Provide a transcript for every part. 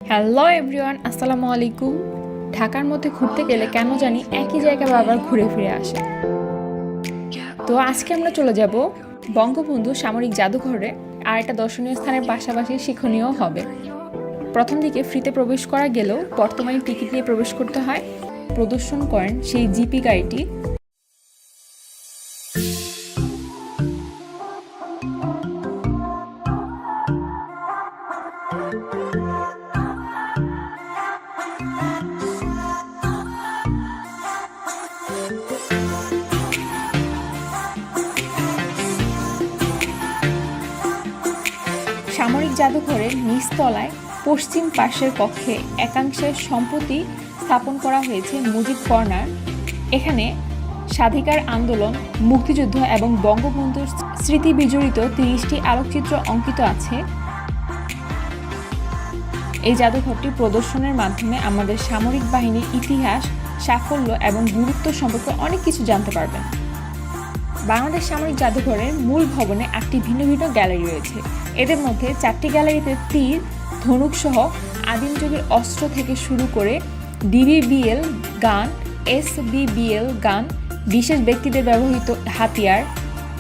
Hello everyone, আসসালামু আলাইকুম। ঢাকার মধ্যে ঘুরতে গেলে কেন জানি একই জায়গায় বারবার ঘুরে ফিরে আসে। তো আজকে আমরা চলে যাব বঙ্গবন্ধু সামরিক জাদুঘরে। আর এটা দর্শনীয় স্থানের পাশাপাশি শিক্ষণীয় হবে। প্রথম দিকে ফ্রিতে প্রবেশ করা গেলেও বর্তমানে টিকিট নিয়ে প্রবেশ করতে হয়। প্রদর্শন করেন সেই জিপি গাড়িটি। সামরিক জাদুঘরের নিচতলায় পশ্চিম পাশের কক্ষে একাংশের সম্পত্তি স্থাপন করা হয়েছে মুজিব কর্নার। এখানে স্বাধিকার আন্দোলন, মুক্তিযুদ্ধ এবং বঙ্গবন্ধুর স্মৃতি বিজড়িত 30টি আলোকচিত্র অঙ্কিত আছে। এই জাদুঘরটি প্রদর্শনের মাধ্যমে আমাদের সামরিক বাহিনীর ইতিহাস, সাফল্য এবং গুরুত্ব সম্পর্কে অনেক কিছু জানতে পারবেন। বাংলাদেশ সামরিক জাদুঘরের মূল ভবনে 8টি ভিন্ন ভিন্ন গ্যালারি রয়েছে। এদের মধ্যে 4টি গ্যালারিতে তীর, ধনুক সহ আদিম যুগের অস্ত্র থেকে শুরু করে ডিবিবিএল গান, এসবিবিএল গান, বিশেষ ব্যক্তিদের ব্যবহৃত হাতিয়ার,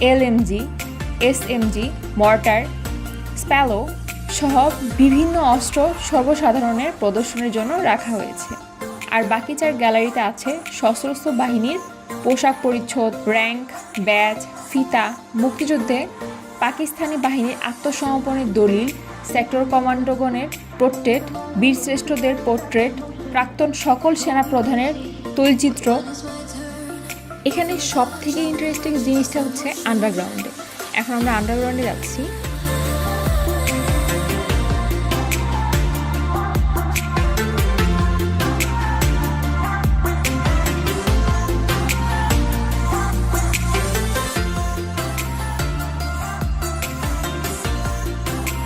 এলএমজি, এসএমজি, মর্টার, স্প্যালো সহ বিভিন্ন অস্ত্র সর্বসাধারণের প্রদর্শনের জন্য রাখা হয়েছে। আর বাকি 4 গ্যালারিতে আছে সশস্ত্র বাহিনীর পোশাক পরিচ্ছদ, র্যাঙ্ক, ব্যাজ, ফিতা, মুক্তিযুদ্ধে পাকিস্তানি বাহিনীর আত্মসমর্পণের দলিল, সেক্টর কমান্ডোগণের পোর্ট্রেট, বীরশ্রেষ্ঠদের পোর্ট্রেট, প্রাক্তন সকল সেনা প্রধানের তৈলচিত্র। এখানে সব থেকে ইন্টারেস্টিং জিনিসটা হচ্ছে আন্ডারগ্রাউন্ডে। এখন আমরা আন্ডারগ্রাউন্ডে যাচ্ছি।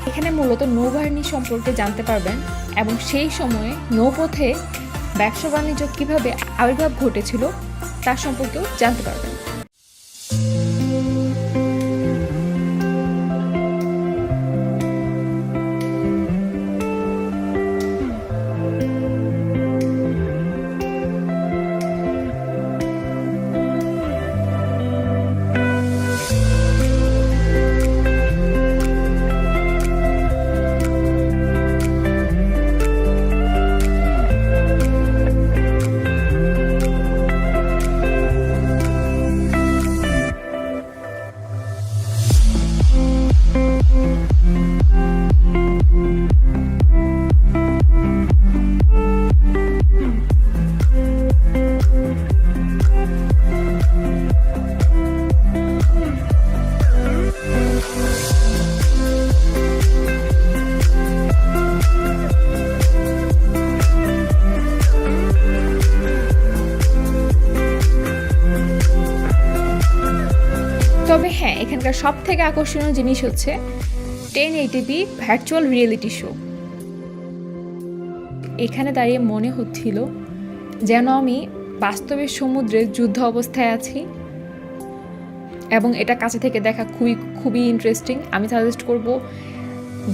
এখানে মূলত নৌবাহিনী সম্পর্কে জানতে পারবেন এবং সেই সময়ে নৌপথে ব্যবসা বাণিজ্য কীভাবে আবির্ভাব ঘটেছিল তার সম্পর্কেও জানতে পারবেন। তবে হ্যাঁ, এখানকার সব থেকে আকর্ষণীয় জিনিস হচ্ছে 1080p ভার্চুয়াল রিয়েলিটি শো। এখানে দাঁড়িয়ে মনে হচ্ছিল যেন আমি বাস্তবের সমুদ্রে যুদ্ধ অবস্থায় আছি এবং এটা কাছে থেকে দেখা খুবই ইন্টারেস্টিং। আমি সাজেস্ট করব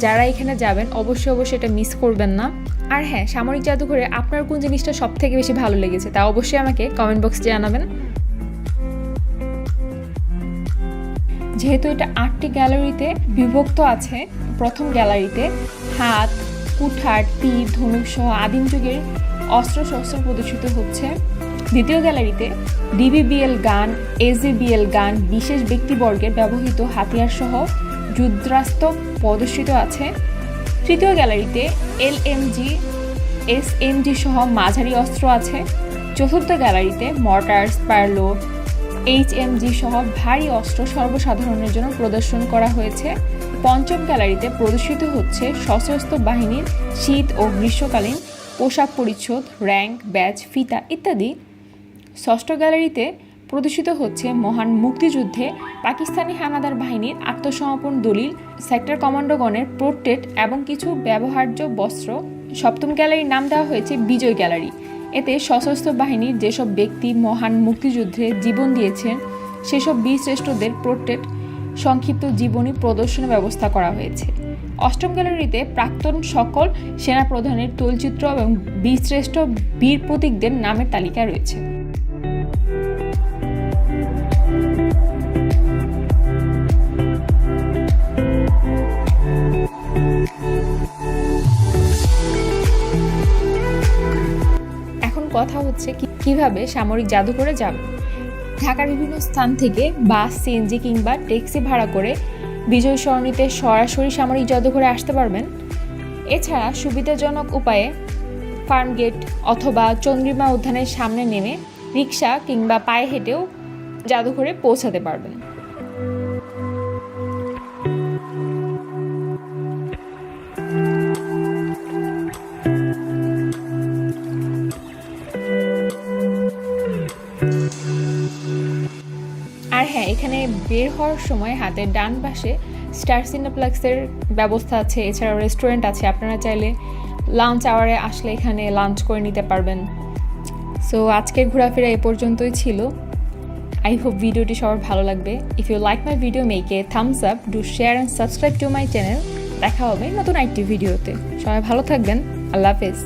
যারা এখানে যাবেন অবশ্যই এটা মিস করবেন না। আর হ্যাঁ, সামরিক জাদুঘরে আপনার কোন জিনিসটা সব থেকে বেশি ভালো লেগেছে তা অবশ্যই আমাকে কমেন্ট বক্সে জানাবেন। যেহেতু এটা 8টি গ্যালারিতে বিভক্ত আছে, প্রথম গ্যালারিতে হাত, কুঠার, তীর, ধনুক সহ আদিম যুগের অস্ত্রশস্ত্র প্রদর্শিত হচ্ছে। দ্বিতীয় গ্যালারিতে ডিবিবিএল গান, এসবিবিএল গান, বিশেষ ব্যক্তিবর্গের ব্যবহৃত হাতিয়ার সহ যুদ্ধাস্ত্র প্রদর্শিত আছে। তৃতীয় গ্যালারিতে এলএমজি, এসএমজি সহ মাঝারি অস্ত্র আছে। চতুর্থ গ্যালারিতে মর্টার, স্প্যালো, এইচএমজি সহ ভারী অস্ত্র সর্বসাধারণের জন্য প্রদর্শন করা হয়েছে। পঞ্চম গ্যালারিতে প্রদর্শিত হচ্ছে সশস্ত্র বাহিনীর শীত ও গ্রীষ্মকালীন পোশাক পরিচ্ছদ, র্যাঙ্ক, ব্যাজ, ফিতা ইত্যাদি। ষষ্ঠ গ্যালারিতে প্রদর্শিত হচ্ছে মহান মুক্তিযুদ্ধে পাকিস্তানি হানাদার বাহিনীর আত্মসমর্পণ দলিল, সেক্টর কমান্ডোগণের পোর্ট্রেট এবং কিছু ব্যবহার্য বস্ত্র। সপ্তম গ্যালারির নাম দেওয়া হয়েছে বিজয় গ্যালারি। এতে সশস্ত্র বাহিনীর যেসব ব্যক্তি মহান মুক্তিযুদ্ধে জীবন দিয়েছেন সেসব বীরশ্রেষ্ঠদের পোর্ট্রেট, সংক্ষিপ্ত জীবনী প্রদর্শনের ব্যবস্থা করা হয়েছে। অষ্টম গ্যালারিতে প্রাক্তন সকল সেনাপ্রধানের তৈলচিত্র এবং বীরশ্রেষ্ঠ বীর প্রতীকদের নামের তালিকা রয়েছে। এখন কথা হচ্ছে কিভাবে সামরিক জাদুঘরে যাব। ঢাকার বিভিন্ন স্থান থেকে বাস, সিএনজি কিংবা ট্যাক্সি ভাড়া করে বিজয় সরণিতে সরাসরি সামরিক জাদুঘরে আসতে পারবেন। এছাড়া সুবিধাজনক উপায়ে ফার্মগেট অথবা চন্দ্রিমা উদ্যানের সামনে নেমে রিক্সা কিংবা পায়ে হেঁটেও জাদুঘরে পৌঁছাতে পারবেন। আর হ্যাঁ, এখানে বের হওয়ার সময় হাতের ডান পাশে স্টার সিনেপ্লেক্সের ব্যবস্থা আছে, এছাড়াও রেস্টুরেন্ট আছে। আপনারা চাইলে লাঞ্চ আওয়ারে আসলে এখানে লাঞ্চ করে নিতে পারবেন। সো আজকের ঘোরাফেরা এ পর্যন্তই ছিল। আই হোপ ভিডিওটি সবার ভালো লাগবে। If you like my video, make a thumbs up, do share and subscribe to my channel. দেখা হবে নতুন আরেকটি ভিডিওতে। সবাই ভালো থাকবেন। আল্লাহ হাফেজ।